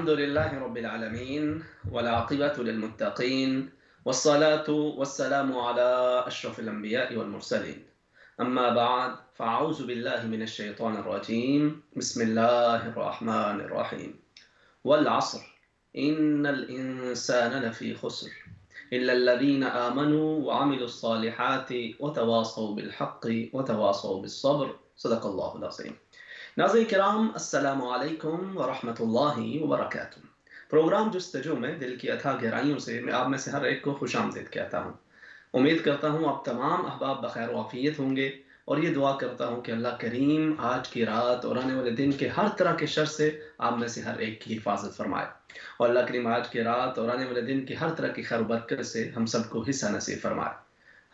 الحمد لله رب العالمين والعاقبة للمتقين والصلاة والسلام على أشرف الأنبياء والمرسلين أما بعد فأعوذ بالله من الشيطان الرجيم بسم الله الرحمن الرحيم والعصر إن الإنسان لفي خسر إلا الذين آمنوا وعملوا الصالحات وتواصوا بالحق وتواصوا بالصبر صدق الله العظيم. ناظرین کرام السلام علیکم ورحمۃ اللہ وبرکاتہ۔ پروگرام جستجو میں دل کی اتھا گہرائیوں سے میں آپ میں سے ہر ایک کو خوش آمدید کہتا ہوں۔ امید کرتا ہوں آپ تمام احباب بخیر و عافیت ہوں گے اور یہ دعا کرتا ہوں کہ اللہ کریم آج کی رات اور آنے والے دن کے ہر طرح کے شر سے آپ میں سے ہر ایک کی حفاظت فرمائے، اور اللہ کریم آج کی رات اور آنے والے دن کی ہر طرح کی خیر و برکت سے ہم سب کو حصہ نصیب فرمائے۔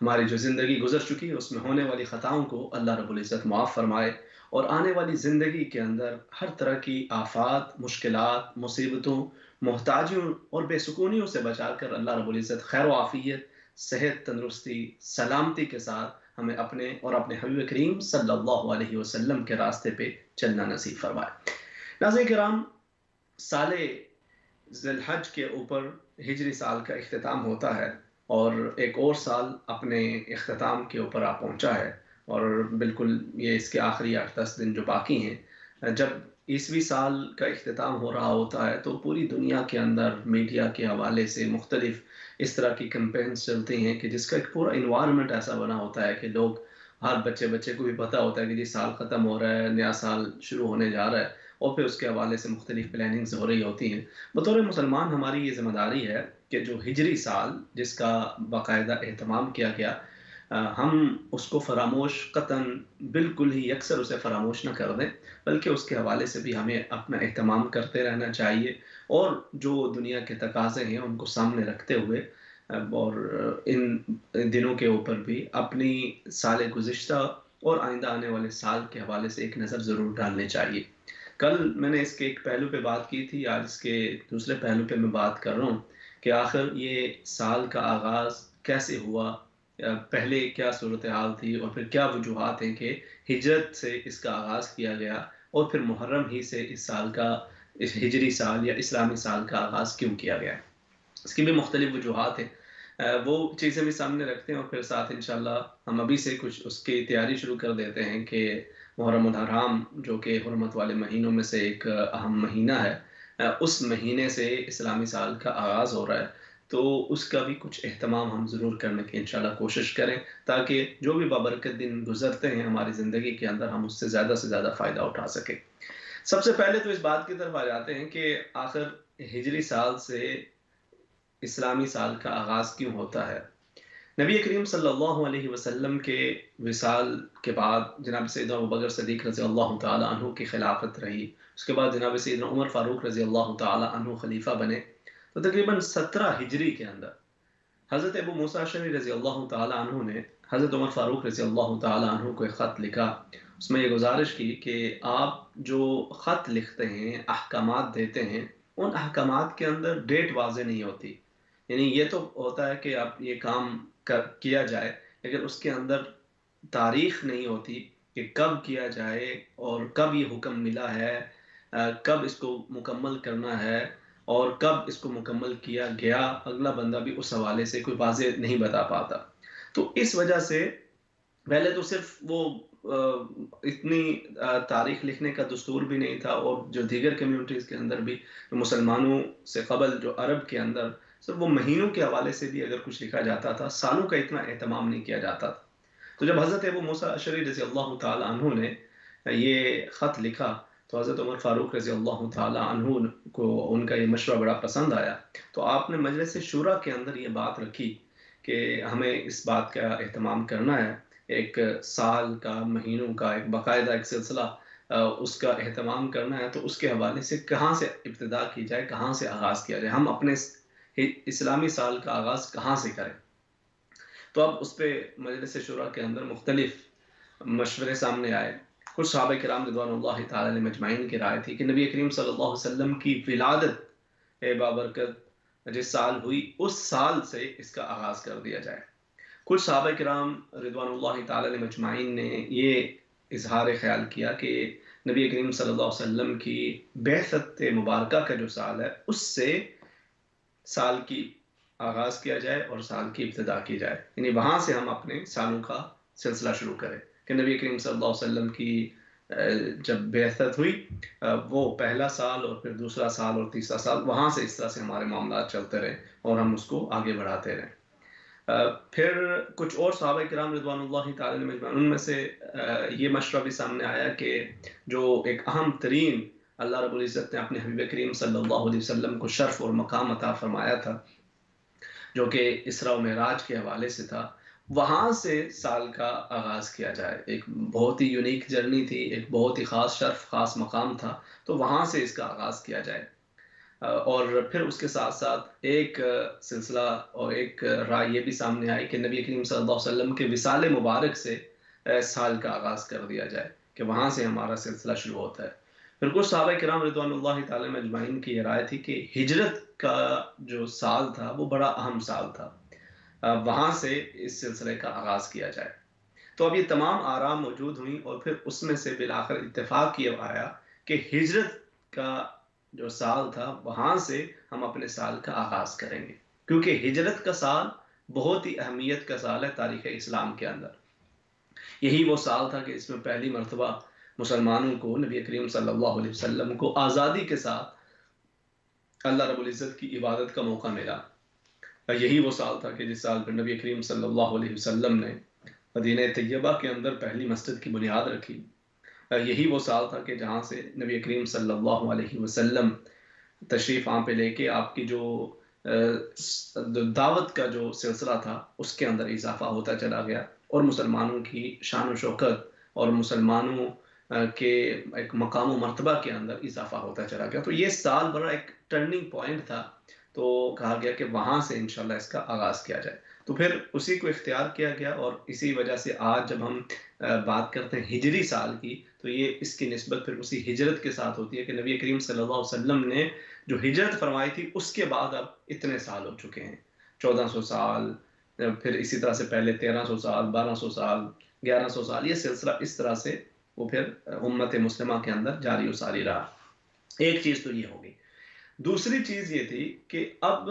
ہماری جو زندگی گزر چکی ہے اس میں ہونے والی خطاؤں کو اللہ رب العزت معاف فرمائے، اور آنے والی زندگی کے اندر ہر طرح کی آفات، مشکلات، مصیبتوں، محتاجیوں اور بے سکونیوں سے بچا کر اللہ رب العزت خیر و عافیت، صحت، تندرستی، سلامتی کے ساتھ ہمیں اپنے اور اپنے حبیب کریم صلی اللہ علیہ وسلم کے راستے پہ چلنا نصیب فرمائے۔ ناظرین کرام، سال ذی الحج کے اوپر ہجری سال کا اختتام ہوتا ہے اور ایک اور سال اپنے اختتام کے اوپر آ پہنچا ہے، اور بالکل یہ اس کے آخری 8-10 دن جو باقی ہیں، جب عیسوی سال کا اختتام ہو رہا ہوتا ہے تو پوری دنیا کے اندر میڈیا کے حوالے سے مختلف اس طرح کی کمپینز چلتی ہیں کہ جس کا ایک پورا انوائرمنٹ ایسا بنا ہوتا ہے کہ لوگ، ہر بچے کو بھی پتہ ہوتا ہے کہ جی سال ختم ہو رہا ہے، نیا سال شروع ہونے جا رہا ہے، اور پھر اس کے حوالے سے مختلف پلاننگز ہو رہی ہوتی ہیں۔ بطور مسلمان ہماری یہ ذمہ داری ہے کہ جو ہجری سال جس کا باقاعدہ اہتمام کیا گیا، ہم اس کو فراموش قطعاً بالکل ہی یکسر اسے فراموش نہ کر دیں، بلکہ اس کے حوالے سے بھی ہمیں اپنا اہتمام کرتے رہنا چاہیے، اور جو دنیا کے تقاضے ہیں ان کو سامنے رکھتے ہوئے اور ان دنوں کے اوپر بھی اپنی سال گزشتہ اور آئندہ آنے والے سال کے حوالے سے ایک نظر ضرور ڈالنی چاہیے۔ کل میں نے اس کے ایک پہلو پہ بات کی تھی، آج اس کے دوسرے پہلو پہ میں بات کر رہا ہوں کہ آخر یہ سال کا آغاز کیسے ہوا، پہلے کیا صورتحال تھی، اور پھر کیا وجوہات ہیں کہ ہجرت سے اس کا آغاز کیا گیا، اور پھر محرم ہی سے اس سال کا، اس ہجری سال یا اسلامی سال کا آغاز کیوں کیا گیا۔ اس کی بھی مختلف وجوہات ہیں، وہ چیزیں بھی سامنے رکھتے ہیں، اور پھر ساتھ انشاءاللہ ہم ابھی سے کچھ اس کی تیاری شروع کر دیتے ہیں کہ محرم الحرام جو کہ حرمت والے مہینوں میں سے ایک اہم مہینہ ہے، اس مہینے سے اسلامی سال کا آغاز ہو رہا ہے، تو اس کا بھی کچھ اہتمام ہم ضرور کرنے کی انشاءاللہ کوشش کریں، تاکہ جو بھی بابرکت دن گزرتے ہیں ہماری زندگی کے اندر ہم اس سے زیادہ فائدہ اٹھا سکیں۔ سب سے پہلے تو اس بات کی طرف آ جاتے ہیں کہ آخر ہجری سال سے اسلامی سال کا آغاز کیوں ہوتا ہے۔ نبی کریم صلی اللہ علیہ وسلم کے وصال کے بعد جناب سیدنا ابوبکر صدیق رضی اللہ تعالی عنہ کی خلافت رہی، اس کے بعد جناب سیدنا عمر فاروق رضی اللہ تعالی عنہ خلیفہ بنے، تو تقریباً 17 ہجری کے اندر حضرت ابو موسیٰ اشعری رضی اللہ تعالی عنہ نے حضرت عمر فاروق رضی اللہ تعالی عنہ کو ایک خط لکھا، اس میں یہ گزارش کی کہ آپ جو خط لکھتے ہیں، احکامات دیتے ہیں، ان احکامات کے اندر ڈیٹ واضح نہیں ہوتی، یعنی یہ تو ہوتا ہے کہ آپ یہ کام کیا جائے، لیکن اس کے اندر تاریخ نہیں ہوتی کہ کب کیا جائے اور کب یہ حکم ملا ہے، کب اس کو مکمل کرنا ہے، اور کب اس کو مکمل کیا گیا، اگلا بندہ بھی اس حوالے سے کوئی واضح نہیں بتا پاتا۔ تو اس وجہ سے پہلے تو صرف وہ اتنی تاریخ لکھنے کا دستور بھی نہیں تھا، اور جو دیگر کمیونٹیز کے اندر بھی مسلمانوں سے قبل جو عرب کے اندر صرف وہ مہینوں کے حوالے سے بھی اگر کچھ لکھا جاتا تھا، سالوں کا اتنا اہتمام نہیں کیا جاتا تھا۔ تو جب حضرت ابو موسیٰ اشعری رضی اللہ تعالی عنہ نے یہ خط لکھا تو حضرت عمر فاروق رضی اللہ تعالی عنہ کو ان کا یہ مشورہ بڑا پسند آیا، تو آپ نے مجلس شورا کے اندر یہ بات رکھی کہ ہمیں اس بات کا اہتمام کرنا ہے، ایک سال کا، مہینوں کا ایک باقاعدہ ایک سلسلہ اس کا اہتمام کرنا ہے، تو اس کے حوالے سے کہاں سے ابتدا کی جائے، کہاں سے آغاز کیا جائے، ہم اپنے اسلامی سال کا آغاز کہاں سے کریں۔ تو اب اس پہ مجلس شورا کے اندر مختلف مشورے سامنے آئے۔ کچھ صحابہ کرام رضوان اللہ تعالی علیہم اجمعین کی رائے تھی کہ نبی کریم صلی اللہ علیہ وسلم کی ولادت بابرکت جس سال ہوئی اس سال سے اس کا آغاز کر دیا جائے۔ کچھ صحابہ کرام رضوان اللہ تعالی علیہم اجمعین نے یہ اظہار خیال کیا کہ نبی کریم صلی اللہ علیہ وسلم کی بعثت مبارکہ کا جو سال ہے اس سے سال کی آغاز کیا جائے اور سال کی ابتدا کی جائے، یعنی وہاں سے ہم اپنے سالوں کا سلسلہ شروع کریں کہ نبی کریم صلی اللہ علیہ وسلم کی جب بعثت ہوئی وہ پہلا سال اور پھر دوسرا سال اور تیسرا سال، وہاں سے اس طرح سے ہمارے معاملات چلتے رہے اور ہم اس کو آگے بڑھاتے رہیں۔ پھر کچھ اور صحابہ کرام رضوان اللہ تعالی علیہم اجمعین، ان میں سے یہ مشورہ بھی سامنے آیا کہ جو ایک اہم ترین اللہ رب العزت نے اپنے حبیب کریم صلی اللہ علیہ وسلم کو شرف اور مقام عطا فرمایا تھا، جو کہ اسراء و معراج کے حوالے سے تھا، وہاں سے سال کا آغاز کیا جائے۔ ایک بہت ہی یونیک جرنی تھی، ایک بہت ہی خاص شرف، خاص مقام تھا، تو وہاں سے اس کا آغاز کیا جائے۔ اور پھر اس کے ساتھ ساتھ ایک سلسلہ اور ایک رائے یہ بھی سامنے آئی کہ نبی کریم صلی اللہ علیہ وسلم کے وصال مبارک سے سال کا آغاز کر دیا جائے کہ وہاں سے ہمارا سلسلہ شروع ہوتا ہے۔ پھر کچھ صحابہ کرام رضوان اللہ تعالی مجمعین کی یہ رائے تھی کہ ہجرت کا جو سال تھا وہ بڑا اہم سال تھا، وہاں سے اس سلسلے کا آغاز کیا جائے۔ تو اب یہ تمام آراء موجود ہوئیں اور پھر اس میں سے بالآخر اتفاق یہ آیا کہ ہجرت کا جو سال تھا وہاں سے ہم اپنے سال کا آغاز کریں گے، کیونکہ ہجرت کا سال بہت ہی اہمیت کا سال ہے تاریخ اسلام کے اندر۔ یہی وہ سال تھا کہ اس میں پہلی مرتبہ مسلمانوں کو، نبی کریم صلی اللہ علیہ وسلم کو آزادی کے ساتھ اللہ رب العزت کی عبادت کا موقع ملا۔ یہی وہ سال تھا کہ جس سال پر نبی کریم صلی اللہ علیہ وسلم نے مدینہ طیبہ کے اندر پہلی مسجد کی بنیاد رکھی۔ یہی وہ سال تھا کہ جہاں سے نبی کریم صلی اللہ علیہ وسلم تشریف پہ لے کے آپ کی جو دعوت کا جو سلسلہ تھا اس کے اندر اضافہ ہوتا چلا گیا، اور مسلمانوں کی شان و شوکت اور مسلمانوں کے ایک مقام و مرتبہ کے اندر اضافہ ہوتا چلا گیا۔ تو یہ سال بڑا ایک ٹرننگ پوائنٹ تھا، تو کہا گیا کہ وہاں سے انشاءاللہ اس کا آغاز کیا جائے۔ تو پھر اسی کو اختیار کیا گیا، اور اسی وجہ سے آج جب ہم بات کرتے ہیں ہجری سال کی تو یہ اس کی نسبت پھر اسی ہجرت کے ساتھ ہوتی ہے کہ نبی کریم صلی اللہ علیہ وسلم نے جو ہجرت فرمائی تھی اس کے بعد اب اتنے سال ہو چکے ہیں، 1400 سال، پھر اسی طرح سے پہلے 1300 سال، 1200 سال، 1100 سال، یہ سلسلہ اس طرح سے وہ پھر امت مسلمہ کے اندر جاری و ساری رہا۔ ایک چیز تو یہ ہوگی۔ دوسری چیز یہ تھی کہ اب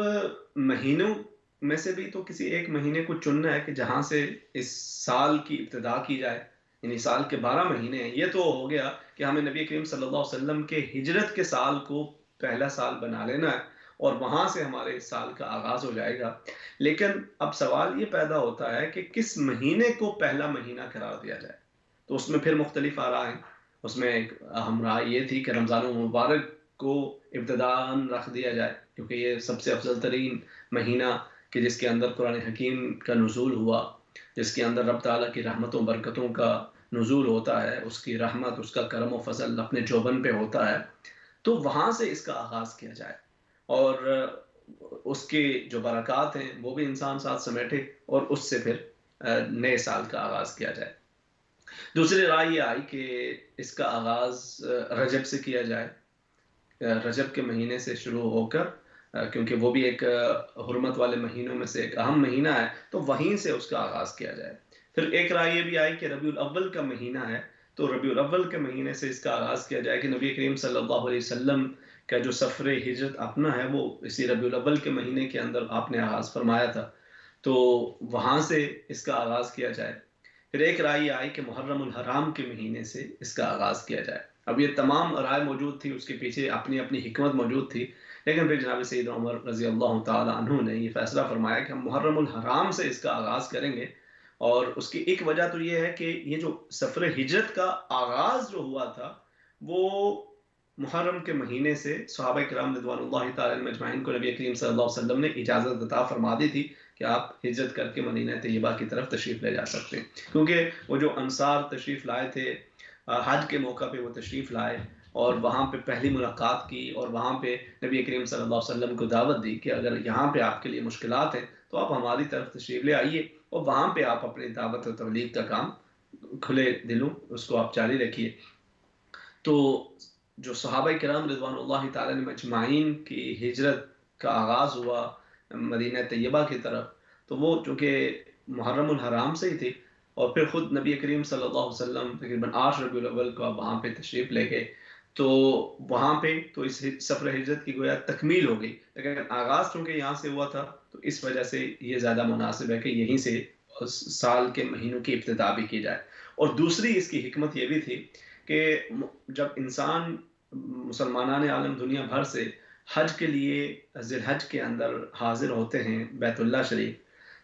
مہینوں میں سے بھی تو کسی ایک مہینے کو چننا ہے کہ جہاں سے اس سال کی ابتدا کی جائے، یعنی سال کے 12 مہینے ہیں۔ یہ تو ہو گیا کہ ہمیں نبی کریم صلی اللہ علیہ وسلم کے ہجرت کے سال کو پہلا سال بنا لینا ہے اور وہاں سے ہمارے اس سال کا آغاز ہو جائے گا۔ لیکن اب سوال یہ پیدا ہوتا ہے کہ کس مہینے کو پہلا مہینہ قرار دیا جائے، تو اس میں پھر مختلف آراء ہیں۔ اس میں ایک اہم رائے یہ تھی کہ رمضان المبارک کو ابتداءً رکھ دیا جائے، کیونکہ یہ سب سے افضل ترین مہینہ کہ جس کے اندر قرآن حکیم کا نزول ہوا، جس کے اندر رب تعالیٰ کی رحمتوں برکتوں کا نزول ہوتا ہے، اس کی رحمت، اس کا کرم و فضل اپنے جوبن پہ ہوتا ہے، تو وہاں سے اس کا آغاز کیا جائے اور اس کے جو برکات ہیں وہ بھی انسان ساتھ سمیٹے اور اس سے پھر نئے سال کا آغاز کیا جائے۔ دوسری رائے یہ آئی کہ اس کا آغاز رجب سے کیا جائے، رجب کے مہینے سے شروع ہو کر، کیونکہ وہ بھی ایک حرمت والے مہینوں میں سے ایک اہم مہینہ ہے، تو وہیں سے اس کا آغاز کیا جائے۔ پھر ایک رائے یہ بھی آئی کہ ربیع الاول کا مہینہ ہے تو ربیع الاول کے مہینے سے اس کا آغاز کیا جائے کہ نبی کریم صلی اللہ علیہ وسلم کا جو سفر ہجرت اپنا ہے وہ اسی ربیع الاول کے مہینے کے اندر آپ نے آغاز فرمایا تھا، تو وہاں سے اس کا آغاز کیا جائے۔ پھر ایک رائے آئی کہ محرم الحرام کے مہینے سے اس کا آغاز کیا جائے۔ اب یہ تمام رائے موجود تھی، اس کے پیچھے اپنی اپنی حکمت موجود تھی، لیکن پھر جناب سید عمر رضی اللہ تعالی عنہ نے یہ فیصلہ فرمایا کہ ہم محرم الحرام سے اس کا آغاز کریں گے، اور اس کی ایک وجہ تو یہ ہے کہ یہ جو سفر ہجرت کا آغاز جو ہوا تھا وہ محرم کے مہینے سے صحابہ کرام رضوان اللہ تعالی مجمعین کو نبی کریم صلی اللہ علیہ وسلم نے اجازت عطا فرما دی تھی کہ آپ ہجرت کر کے مدینہ طیبہ کی طرف تشریف لے جا سکتے ہیں، کیونکہ وہ جو انصار تشریف لائے تھے حج کے موقع پہ، وہ تشریف لائے اور وہاں پہ پہلی ملاقات کی، اور وہاں پہ نبی کریم صلی اللہ علیہ وسلم کو دعوت دی کہ اگر یہاں پہ آپ کے لیے مشکلات ہیں تو آپ ہماری طرف تشریف لے آئیے، اور وہاں پہ آپ اپنی دعوت و تبلیغ کا کام کھلے دلوں اس کو آپ جاری رکھیے۔ تو جو صحابہ کرام رضوان اللہ تعالی مجمعین کی ہجرت کا آغاز ہوا مدینہ طیبہ کی طرف، تو وہ چونکہ محرم الحرام سے ہی تھی، اور پھر خود نبی کریم صلی اللہ علیہ وسلم تقریباً 8 ربیع الاول کو آپ وہاں پہ تشریف لے گئے، تو وہاں پہ تو اس سفر ہجرت کی گویا تکمیل ہو گئی، لیکن آغاز چونکہ یہاں سے ہوا تھا تو اس وجہ سے یہ زیادہ مناسب ہے کہ یہیں سے سال کے مہینوں کی ابتدا بھی کی جائے۔ اور دوسری اس کی حکمت یہ بھی تھی کہ جب انسان مسلمانان عالم دنیا بھر سے حج کے لیے ذی الحج کے اندر حاضر ہوتے ہیں بیت اللہ شریف،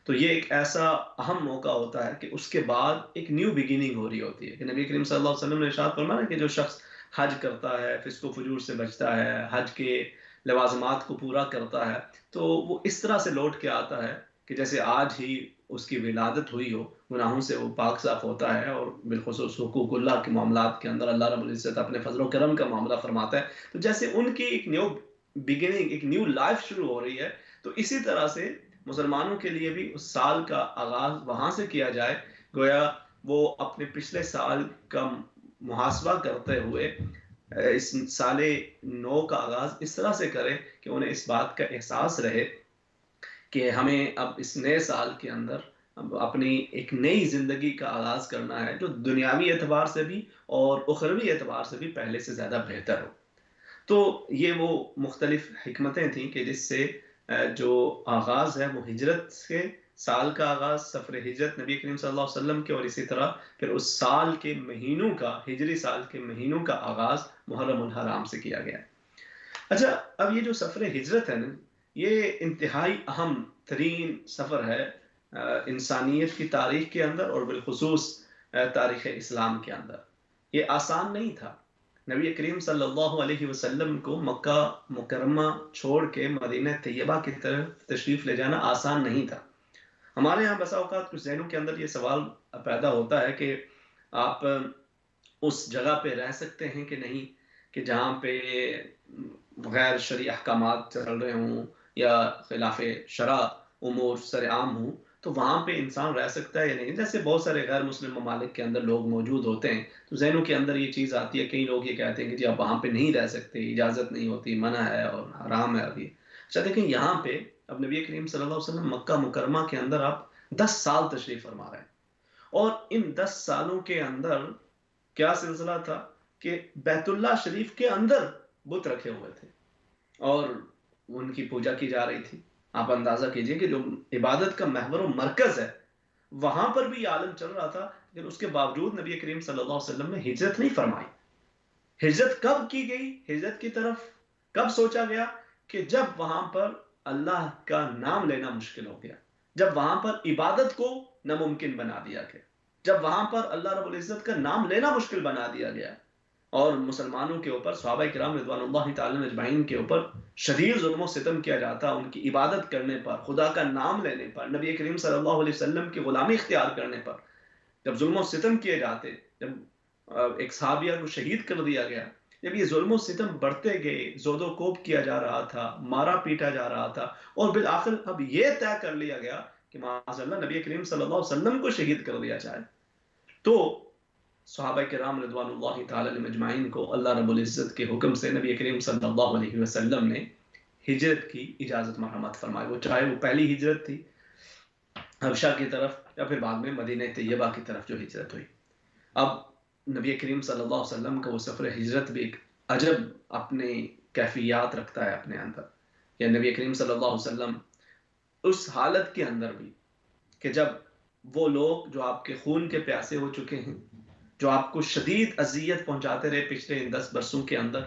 تو یہ ایک ایسا اہم موقع ہوتا ہے کہ اس کے بعد ایک نیو بگیننگ ہو رہی ہوتی ہے کہ نبی کریم صلی اللہ علیہ وسلم نے ارشاد فرمایا کہ جو شخص حج کرتا ہے، فسق و فجور سے بچتا ہے، حج کے لوازمات کو پورا کرتا ہے، تو وہ اس طرح سے لوٹ کے آتا ہے کہ جیسے آج ہی اس کی ولادت ہوئی ہو، گناہوں سے وہ پاک صاف ہوتا ہے، اور بالخصوص حقوق اللہ کے معاملات کے اندر اللہ رب العزت اپنے فضل و کرم کا معاملہ فرماتا ہے، تو جیسے ان کی ایک نیو بگننگ، ایک نیو لائف شروع ہو رہی ہے، تو اسی طرح سے مسلمانوں کے لیے بھی اس سال کا آغاز وہاں سے کیا جائے، گویا وہ اپنے پچھلے سال کا محاسبہ کرتے ہوئے اس سال نو کا آغاز اس طرح سے کرے کہ انہیں اس بات کا احساس رہے کہ ہمیں اب اس نئے سال کے اندر اپنی ایک نئی زندگی کا آغاز کرنا ہے جو دنیاوی اعتبار سے بھی اور اخروی اعتبار سے بھی پہلے سے زیادہ بہتر ہو۔ تو یہ وہ مختلف حکمتیں تھیں کہ جس سے جو آغاز ہے وہ ہجرت کے سال کا آغاز، سفر ہجرت نبی کریم صلی اللہ علیہ وسلم کے، اور اسی طرح پھر اس سال کے مہینوں کا، ہجری سال کے مہینوں کا آغاز محرم الحرام سے کیا گیا۔ اچھا، اب یہ جو سفر ہجرت ہے نا، یہ انتہائی اہم ترین سفر ہے انسانیت کی تاریخ کے اندر، اور بالخصوص تاریخ اسلام کے اندر۔ یہ آسان نہیں تھا۔ نبی کریم صلی اللہ علیہ وسلم کو مکہ مکرمہ چھوڑ کے مدینہ طیبہ کی طرف تشریف لے جانا آسان نہیں تھا۔ ہمارے یہاں بسا اوقات کچھ ذہنوں کے اندر یہ سوال پیدا ہوتا ہے کہ آپ اس جگہ پہ رہ سکتے ہیں کہ نہیں، کہ جہاں پہ غیر شرعی احکامات چل رہے ہوں یا خلاف شرع امور سر عام ہوں، تو وہاں پہ انسان رہ سکتا ہے یا نہیں۔ جیسے بہت سارے غیر مسلم ممالک کے اندر لوگ موجود ہوتے ہیں، تو ذہنوں کے اندر یہ چیز آتی ہے، کئی لوگ یہ کہتے ہیں کہ جی آپ وہاں پہ نہیں رہ سکتے، اجازت نہیں ہوتی، منع ہے اور حرام ہے ابھی۔ اچھا دیکھیں، یہاں پہ اب نبی کریم صلی اللہ علیہ وسلم مکہ مکرمہ کے اندر آپ 10 سال تشریف فرما رہے ہیں، اور ان 10 سالوں کے اندر کیا سلسلہ تھا کہ بیت اللہ شریف کے اندر بت رکھے ہوئے تھے اور ان کی پوجا کی جا رہی تھی۔ آپ اندازہ کیجئے کہ جو عبادت کا محور و مرکز ہے وہاں پر بھی یہ عالم چل رہا تھا، لیکن اس کے باوجود نبی کریم صلی اللہ علیہ وسلم نے ہجرت نہیں فرمائی۔ ہجرت کب کی گئی، ہجرت کی طرف کب سوچا گیا؟ کہ جب وہاں پر اللہ کا نام لینا مشکل ہو گیا، جب وہاں پر عبادت کو ناممکن بنا دیا گیا، جب وہاں پر اللہ رب العزت کا نام لینا مشکل بنا دیا گیا، اور مسلمانوں کے اوپر، صحابہ کرام رضوان اللہ تعالی اجمعین کے اوپر شدید ظلم و ستم کیا جاتا، ان کی عبادت کرنے پر، خدا کا نام لینے پر، نبی کریم صلی اللہ علیہ وسلم کی غلامی اختیار کرنے پر جب ظلم و ستم کیے جاتے، جب ایک صحابیہ کو شہید کر دیا گیا، جب یہ ظلم و ستم بڑھتے گئے، زود و کوب کیا جا رہا تھا، مارا پیٹا جا رہا تھا، اور بالآخر اب یہ طے کر لیا گیا کہ معاذ اللہ نبی کریم صلی اللہ علیہ وسلم کو شہید کر دیا جائے، تو صحابہ کرام رضوان اللہ تعالی اجمعین کو اللہ رب العزت کے حکم سے نبی کریم صلی اللہ علیہ وسلم نے ہجرت کی اجازت مرحمت فرمائی، وہ چاہے وہ پہلی ہجرت تھی حبشہ کی طرف یا پھر بعد میں مدینہ طیبہ کی طرف جو ہجرت ہوئی۔ اب نبی کریم صلی اللہ علیہ وسلم کا وہ سفر ہجرت بھی ایک عجب اپنے کیفیات رکھتا ہے اپنے اندر، کہ نبی کریم صلی اللہ علیہ وسلم اس حالت کے اندر بھی کہ جب وہ لوگ جو آپ کے خون کے پیاسے ہو چکے ہیں، جو آپ کو شدید اذیت پہنچاتے رہے پچھلے 10 برسوں کے اندر،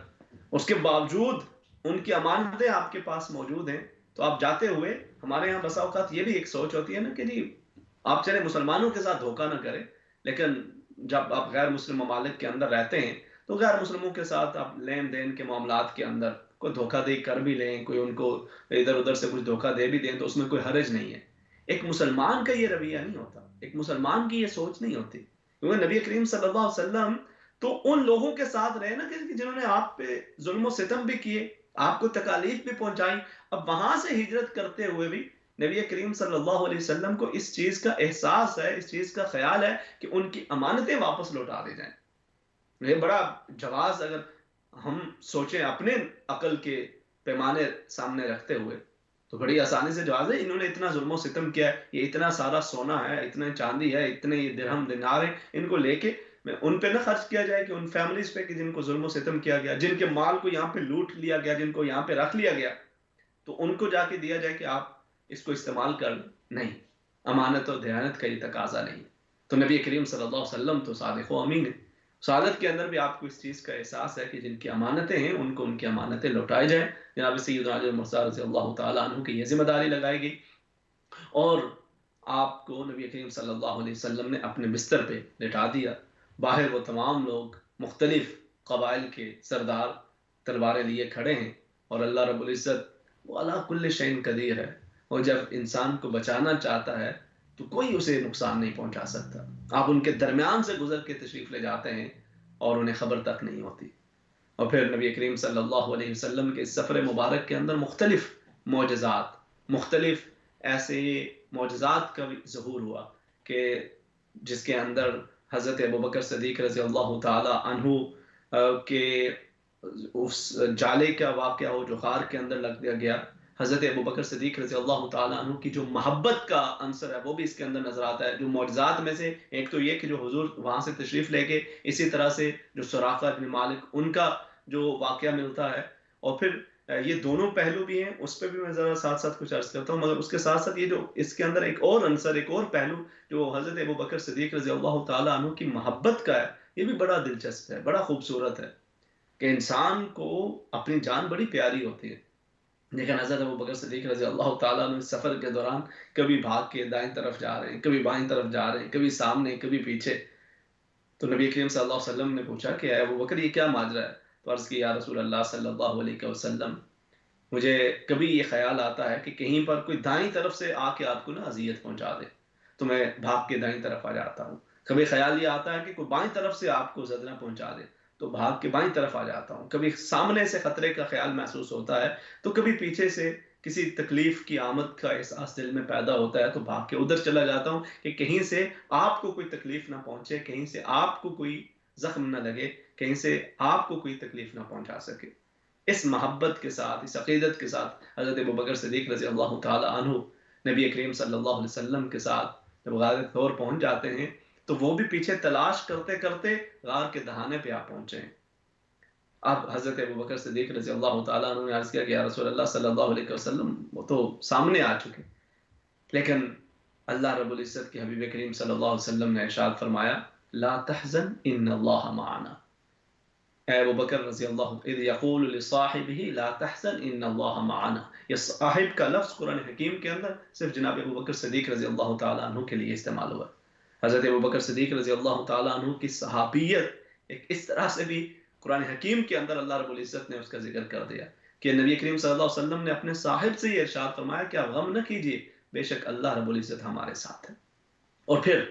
اس کے باوجود ان کی امانتیں آپ کے پاس موجود ہیں، تو آپ جاتے ہوئے، ہمارے یہاں بسا اوقات یہ بھی ایک سوچ ہوتی ہے نا کہ جی آپ چلے مسلمانوں کے ساتھ دھوکہ نہ کریں، لیکن جب آپ غیر مسلم ممالک کے اندر رہتے ہیں تو غیر مسلموں کے ساتھ آپ لین دین کے معاملات کے اندر کوئی دھوکہ دے کر بھی لیں، کوئی ان کو ادھر ادھر سے کچھ دھوکہ دے بھی دیں، تو اس میں کوئی حرج نہیں ہے۔ ایک مسلمان کا یہ رویہ نہیں ہوتا، ایک مسلمان کی یہ سوچ نہیں ہوتی، کیونکہ نبی کریم صلی اللہ علیہ وسلم تو ان لوگوں کے ساتھ رہے نا کہ جنہوں نے آپ پہ ظلم و ستم بھی کیے، آپ کو تکالیف بھی پہنچائی، اب وہاں سے ہجرت کرتے ہوئے بھی نبی کریم صلی اللہ علیہ وسلم کو اس چیز کا احساس ہے، اس چیز کا خیال ہے کہ ان کی امانتیں واپس لوٹا دی جائیں۔ یہ بڑا جواز اگر ہم سوچیں اپنے عقل کے پیمانے سامنے رکھتے ہوئے، تو بڑی آسانی سے جواز ہے، انہوں نے اتنا ظلم و ستم کیا ہے، یہ اتنا سارا سونا ہے، اتنے چاندی ہے، اتنے یہ درہم دینار ہیں، ان کو لے کے ان پہ نہ خرچ کیا جائے، کہ ان فیملیز پہ کہ جن کو ظلم و ستم کیا گیا، جن کے مال کو یہاں پہ لوٹ لیا گیا، جن کو یہاں پہ رکھ لیا گیا، تو ان کو جا کے دیا جائے کہ آپ اس کو استعمال کر لیں۔ نہیں، امانت اور دیانت کا یہ تقاضا نہیں۔ تو نبی کریم صلی اللہ علیہ وسلم تو صادق و امین ہے، سعادت کے اندر بھی آپ کو اس چیز کا احساس ہے کہ جن کی امانتیں ہیں ان کو ان کی امانتیں لوٹائی جائیں۔ جناب سیدنا علی مرزا رضی اللہ تعالیٰ عنہ کی یہ ذمہ داری لگائی گئی، اور آپ کو نبی کریم صلی اللہ علیہ وسلم نے اپنے بستر پہ لٹا دیا۔ باہر وہ تمام لوگ، مختلف قبائل کے سردار تلواریں لیے کھڑے ہیں، اور اللہ رب العزت وہ علی کل شیء قدیر ہے، اور جب انسان کو بچانا چاہتا ہے تو کوئی اسے نقصان نہیں پہنچا سکتا۔ آپ ان کے درمیان سے گزر کے تشریف لے جاتے ہیں اور انہیں خبر تک نہیں ہوتی۔ اور پھر نبی کریم صلی اللہ علیہ وسلم کے اس سفر مبارک کے اندر مختلف معجزات، مختلف ایسے معجزات کا بھی ظہور ہوا کہ جس کے اندر حضرت ابوبکر صدیق رضی اللہ تعالی عنہ کے اس جالے کا واقعہ ہو جو غار کے اندر لگ دیا گیا، حضرت ابوبکر صدیق رضی اللہ تعالیٰ عنہ کی جو محبت کا عنصر ہے وہ بھی اس کے اندر نظر آتا ہے۔ جو معجزات میں سے ایک تو یہ کہ جو حضور وہاں سے تشریف لے کے، اسی طرح سے جو سراقہ بن مالک ان کا جو واقعہ ملتا ہے، اور پھر یہ دونوں پہلو بھی ہیں، اس پہ بھی میں ذرا ساتھ ساتھ کچھ عرض کرتا ہوں، مگر اس کے ساتھ ساتھ یہ جو اس کے اندر ایک اور عنصر، ایک اور پہلو جو حضرت ابوبکر صدیق رضی اللہ تعالیٰ عنہ کی محبت کا ہے، یہ بھی بڑا دلچسپ ہے، بڑا خوبصورت ہے کہ انسان کو اپنی جان بڑی پیاری ہوتی ہے، لیکن حضرت ابوبکر صدیق رضی اللہ تعالیٰ عنہ اس سفر کے دوران کبھی بھاگ کے دائیں طرف جا رہے ہیں، کبھی بائیں طرف جا رہے ہیں، کبھی سامنے کبھی پیچھے۔ تو نبی کریم صلی اللہ علیہ وسلم نے پوچھا کہ اے ابوبکر یہ کیا ماجرا ہے؟ تو عرض کی یا رسول اللہ صلی اللہ علیہ وسلم، مجھے کبھی یہ خیال آتا ہے کہ کہیں پر کوئی دائیں طرف سے آ کے آپ کو نا اذیت پہنچا دے تو میں بھاگ کے دائیں طرف آ جاتا ہوں، کبھی خیال یہ آتا ہے کہ کوئی بائیں طرف سے آپ کو زد نہ پہنچا دے تو بھاگ کے بائیں طرف آ جاتا ہوں، کبھی سامنے سے خطرے کا خیال محسوس ہوتا ہے تو کبھی پیچھے سے کسی تکلیف کی آمد کا احساس دل میں پیدا ہوتا ہے تو بھاگ کے ادھر چلا جاتا ہوں کہ کہیں سے آپ کو کوئی تکلیف نہ پہنچے، کہیں سے آپ کو کوئی زخم نہ لگے، کہیں سے آپ کو کوئی تکلیف نہ پہنچا سکے۔ اس محبت کے ساتھ، اس عقیدت کے ساتھ حضرت ابوبکر صدیق رضی اللہ تعالی عنہ نبی کریم صلی اللہ علیہ وسلم کے ساتھ جب غار طور پہنچ جاتے ہیں تو وہ بھی پیچھے تلاش کرتے کرتے غار کے دہانے پہ آ پہنچے ہیں۔ اب حضرت ابوبکر صدیق رضی اللہ تعالیٰ عنہ نے عرض کیا کہ یا رسول اللہ صلی اللہ علیہ وسلم وہ تو سامنے آ چکے، لیکن اللہ رب العزت کے حبیب کریم صلی اللہ علیہ وسلم نے ارشاد فرمایا لا تحزن ان اللہ معنا، اے ابوبکر رضی اللہ اذ یقول لصاحبہ لا تحزن ان اللہ معنا، یہ صاحب کا لفظ قرآن حکیم کے اندر صرف جناب ابوبکر صدیق رضی اللہ تعالیٰ عنہ کے لیے استعمال ہوا۔ حضرت ابوبکر صدیق رضی اللہ تعالیٰ عنہ کی صحابیت ایک اس طرح سے بھی قرآن حکیم کے اندر اللہ رب العزت نے اس کا ذکر کر دیا کہ نبی کریم صلی اللہ علیہ وسلم نے اپنے صاحب سے یہ ارشاد فرمایا کہ آپ غم نہ کیجیے، بے شک اللہ رب العزت ہمارے ساتھ ہے۔ اور پھر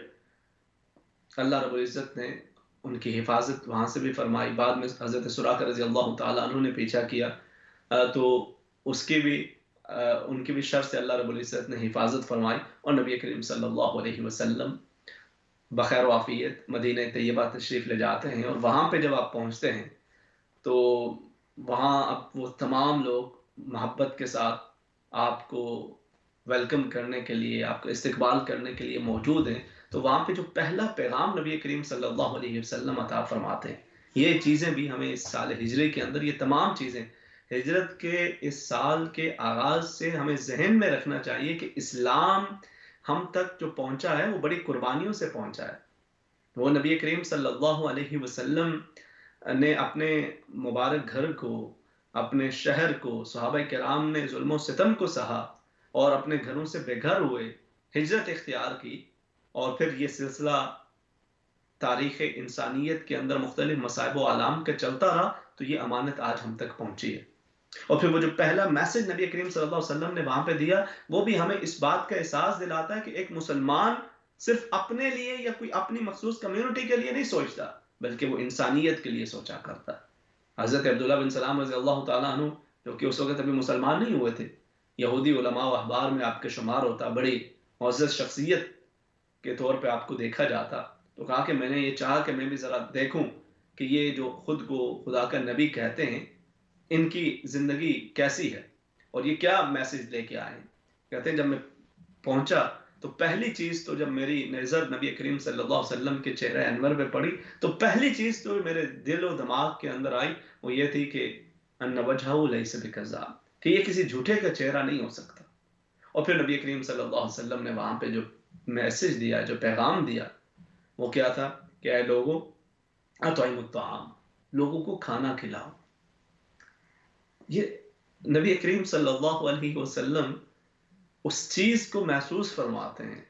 اللہ رب العزت نے ان کی حفاظت وہاں سے بھی فرمائی، بعد میں حضرت سراقہ رضی اللہ تعالیٰ عنہ نے پیچھا کیا تو اس کی بھی ان کی بھی شر سے اللہ رب العزت نے حفاظت فرمائی، اور نبی کریم صلی اللہ علیہ وسلم بخیر و عافیت مدینہ طیبہ تشریف لے جاتے ہیں، اور وہاں پہ جب آپ پہنچتے ہیں تو وہاں اب وہ تمام لوگ محبت کے ساتھ آپ کو ویلکم کرنے کے لیے، آپ کو استقبال کرنے کے لیے موجود ہیں۔ تو وہاں پہ جو پہلا پیغام نبی کریم صلی اللہ علیہ وسلم عطا فرماتے ہیں، یہ چیزیں بھی ہمیں اس سال ہجری کے اندر، یہ تمام چیزیں ہجرت کے اس سال کے آغاز سے ہمیں ذہن میں رکھنا چاہیے کہ اسلام ہم تک جو پہنچا ہے وہ بڑی قربانیوں سے پہنچا ہے۔ وہ نبی کریم صلی اللہ علیہ وسلم نے اپنے مبارک گھر کو، اپنے شہر کو، صحابہ کرام نے ظلم و ستم کو سہا اور اپنے گھروں سے بے گھر ہوئے، ہجرت اختیار کی، اور پھر یہ سلسلہ تاریخ انسانیت کے اندر مختلف مصائب و آلام کا چلتا رہا تو یہ امانت آج ہم تک پہنچی ہے۔ اور پھر وہ جو پہلا میسج نبی کریم صلی اللہ علیہ وسلم نے وہاں پہ دیا وہ بھی ہمیں اس بات کا احساس دلاتا ہے کہ ایک مسلمان صرف اپنے لیے یا کوئی اپنی مخصوص کمیونٹی کے لیے نہیں سوچتا، بلکہ وہ انسانیت کے لیے سوچا کرتا ہے۔ حضرت عبداللہ بن سلام رضی اللہ تعالیٰ عنہ جو کہ اس وقت ابھی مسلمان نہیں ہوئے تھے، یہودی علماء و احبار میں آپ کے شمار ہوتا، بڑی معزز شخصیت کے طور پہ آپ کو دیکھا جاتا، تو کہا کہ میں نے یہ چاہا کہ میں بھی ذرا دیکھوں کہ یہ جو خود کو خدا کا نبی کہتے ہیں ان کی زندگی کیسی ہے۔ اور یہ کیا میسج لے کے آئے ہیں؟ کہتے ہیں جب میں پہنچا تو پہلی چیز تو جب میری نظر نبی کریم صلی اللہ علیہ وسلم کے چہرے انور پہ پڑی تو پہلی چیز تو میرے دل و دماغ کے اندر آئی وہ یہ تھی کہ ان وجہہ لیس بکذاب، کہ یہ کسی جھوٹے کا چہرہ نہیں ہو سکتا۔ اور پھر نبی کریم صلی اللہ علیہ وسلم نے وہاں پہ جو میسج دیا، جو پیغام دیا، وہ کیا تھا کہ اے لوگوں اطعموا الطعام، لوگوں کو کھانا کھلاؤ۔ یہ نبی کریم صلی اللہ علیہ وسلم اس چیز کو محسوس فرماتے ہیں،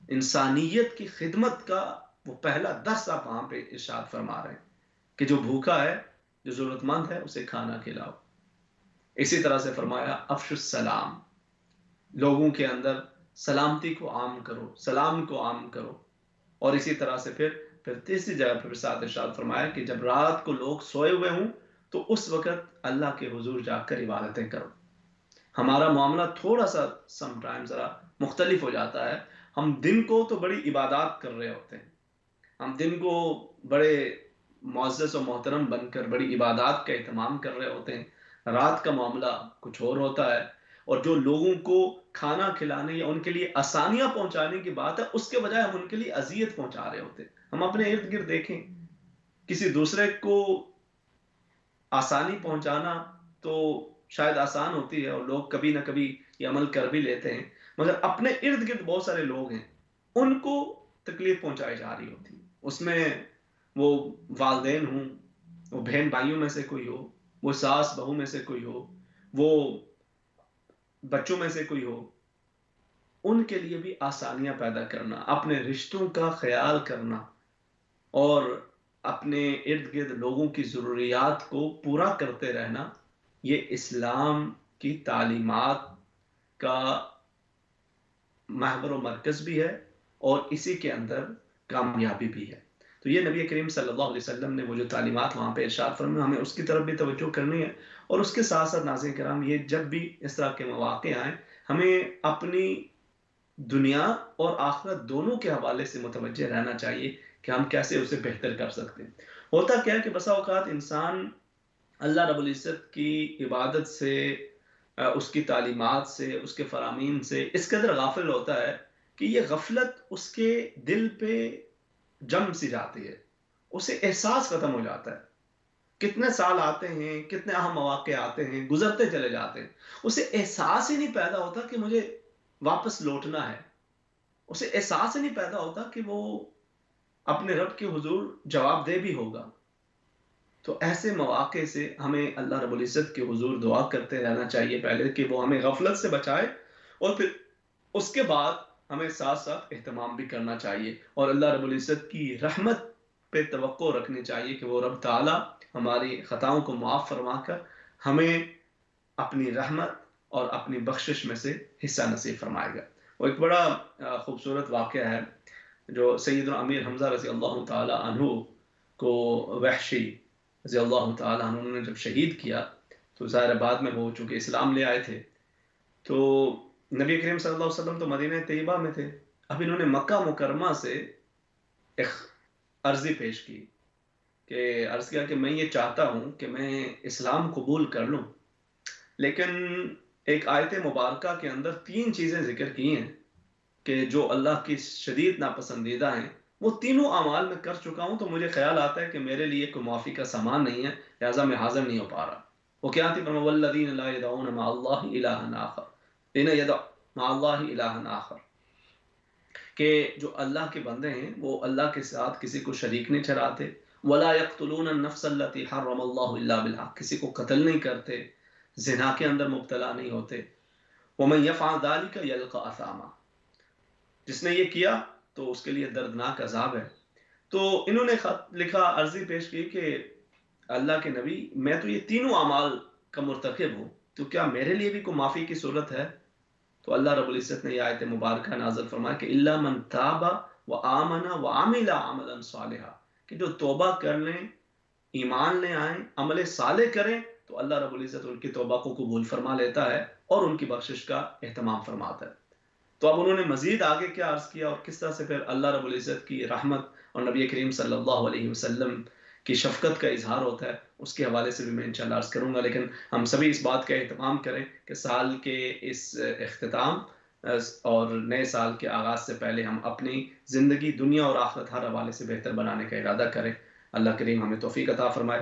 انسانیت کی خدمت کا وہ پہلا درس آپ وہاں پہ ارشاد فرما رہے ہیں کہ جو بھوکا ہے، جو ضرورت مند ہے، اسے کھانا کھلاؤ۔ اسی طرح سے فرمایا افش السلام، لوگوں کے اندر سلامتی کو عام کرو، سلام کو عام کرو۔ اور اسی طرح سے پھر تیسری جگہ پہ ساتھ ارشاد فرمایا کہ جب رات کو لوگ سوئے ہوئے ہوں تو اس وقت اللہ کے حضور جا کر عبادتیں کرو۔ ہمارا معاملہ تھوڑا سا سم ٹائم ذرا مختلف ہو جاتا ہے، ہم دن کو تو بڑی عبادات کر رہے ہوتے ہیں، ہم دن کو بڑے معزز و محترم بن کر بڑی عبادات کا اہتمام کر رہے ہوتے ہیں، رات کا معاملہ کچھ اور ہوتا ہے۔ اور جو لوگوں کو کھانا کھلانے یا ان کے لیے آسانیاں پہنچانے کی بات ہے، اس کے بجائے ہم ان کے لیے اذیت پہنچا رہے ہوتے ہیں۔ ہم اپنے ارد گرد دیکھیں، کسی دوسرے کو آسانی پہنچانا تو شاید آسان ہوتی ہے اور لوگ کبھی نہ کبھی یہ عمل کر بھی لیتے ہیں، مگر اپنے ارد گرد بہت سارے لوگ ہیں ان کو تکلیف پہنچائی جا رہی ہوتی ہے، اس میں وہ والدین ہوں، وہ بہن بھائیوں میں سے کوئی ہو، وہ ساس بہو میں سے کوئی ہو، وہ بچوں میں سے کوئی ہو، ان کے لیے بھی آسانیاں پیدا کرنا، اپنے رشتوں کا خیال کرنا اور اپنے ارد گرد لوگوں کی ضروریات کو پورا کرتے رہنا، یہ اسلام کی تعلیمات کا محور و مرکز بھی ہے اور اسی کے اندر کامیابی بھی ہے۔ تو یہ نبی کریم صلی اللہ علیہ وسلم نے وہ جو تعلیمات وہاں پہ ارشاد فرمائے، ہمیں اس کی طرف بھی توجہ کرنی ہے۔ اور اس کے ساتھ ساتھ ناظرین کرام، یہ جب بھی اس طرح کے مواقع آئیں، ہمیں اپنی دنیا اور آخرت دونوں کے حوالے سے متوجہ رہنا چاہیے کہ ہم کیسے اسے بہتر کر سکتے ہیں۔ ہوتا کیا ہے کہ بسا اوقات انسان اللہ رب العزت کی عبادت سے، اس کی تعلیمات سے، اس کے فرامین سے اس قدر غافل ہوتا ہے کہ یہ غفلت اس کے دل پہ جم سی جاتی ہے، اسے احساس ختم ہو جاتا ہے۔ کتنے سال آتے ہیں، کتنے اہم مواقع آتے ہیں، گزرتے چلے جاتے ہیں، اسے احساس ہی نہیں پیدا ہوتا کہ مجھے واپس لوٹنا ہے، اسے احساس ہی نہیں پیدا ہوتا کہ وہ اپنے رب کے حضور جواب دہ بھی ہوگا۔ تو ایسے مواقع سے ہمیں اللہ رب العزت کے حضور دعا کرتے رہنا چاہیے، پہلے کہ وہ ہمیں غفلت سے بچائے، اور پھر اس کے بعد ہمیں ساتھ ساتھ اہتمام بھی کرنا چاہیے اور اللہ رب العزت کی رحمت پہ توقع رکھنی چاہیے کہ وہ رب تعالیٰ ہماری خطاؤں کو معاف فرما کر ہمیں اپنی رحمت اور اپنی بخشش میں سے حصہ نصیب فرمائے گا۔ وہ ایک بڑا خوبصورت واقعہ ہے جو سیدنا امیر حمزہ رضی اللہ تعالیٰ عنہ کو وحشی رضی اللہ تعالیٰ عنہ نے جب شہید کیا تو ظاہر بعد میں وہ چونکہ اسلام لے آئے تھے، تو نبی کریم صلی اللہ علیہ وسلم تو مدینہ طیبہ میں تھے، اب انہوں نے مکہ مکرمہ سے ایک عرضی پیش کی کہ عرض کیا کہ میں یہ چاہتا ہوں کہ میں اسلام قبول کر لوں، لیکن ایک آیت مبارکہ کے اندر 3 چیزیں ذکر کی ہیں کہ جو اللہ کی شدید ناپسندیدہ ہیں، وہ تینوں اعمال میں کر چکا ہوں، تو مجھے خیال آتا ہے کہ میرے لیے کوئی معافی کا سامان نہیں ہے، لہٰذا میں حاضر نہیں ہو پا رہا۔ وہ کیا تھی؟ والذین لا يدعون مع اللہ الہا آخر، يدع مع اللہ الہا آخر، کہ جو اللہ کے بندے ہیں وہ اللہ کے ساتھ کسی کو شریک نہیں ٹھہراتے، ولا يقتلون النفس التي حرم اللہ الا بالحق، کسی کو قتل نہیں کرتے، زنا کے اندر مبتلا نہیں ہوتے، ومن يفعل ذلك يلقى اثاما، جس نے یہ کیا تو اس کے لیے دردناک عذاب ہے۔ تو انہوں نے خط لکھا، عرضی پیش کی کہ اللہ کے نبی، میں تو یہ تینوں اعمال کا مرتکب ہوں، تو کیا میرے لیے بھی کوئی معافی کی صورت ہے؟ تو اللہ رب العزت نے یہ آیت مبارکہ نازل فرمایا کہ الا من تاب وآمن وعمل عملا صالحا، کہ جو توبہ کر لیں، ایمان لے آئیں، عمل صالح کریں، تو اللہ رب العزت ان کی توبہ کو قبول فرما لیتا ہے اور ان کی بخشش کا اہتمام فرماتا ہے۔ تو اب انہوں نے مزید آگے کیا عرض کیا اور کس طرح سے پھر اللہ رب العزت کی رحمت اور نبی کریم صلی اللہ علیہ وسلم کی شفقت کا اظہار ہوتا ہے، اس کے حوالے سے بھی میں انشاءاللہ عرض کروں گا، لیکن ہم سبھی اس بات کا اہتمام کریں کہ سال کے اس اختتام اور نئے سال کے آغاز سے پہلے ہم اپنی زندگی دنیا اور آخرت ہر حوالے سے بہتر بنانے کا ارادہ کریں۔ اللہ کریم ہمیں توفیق عطا فرمائے۔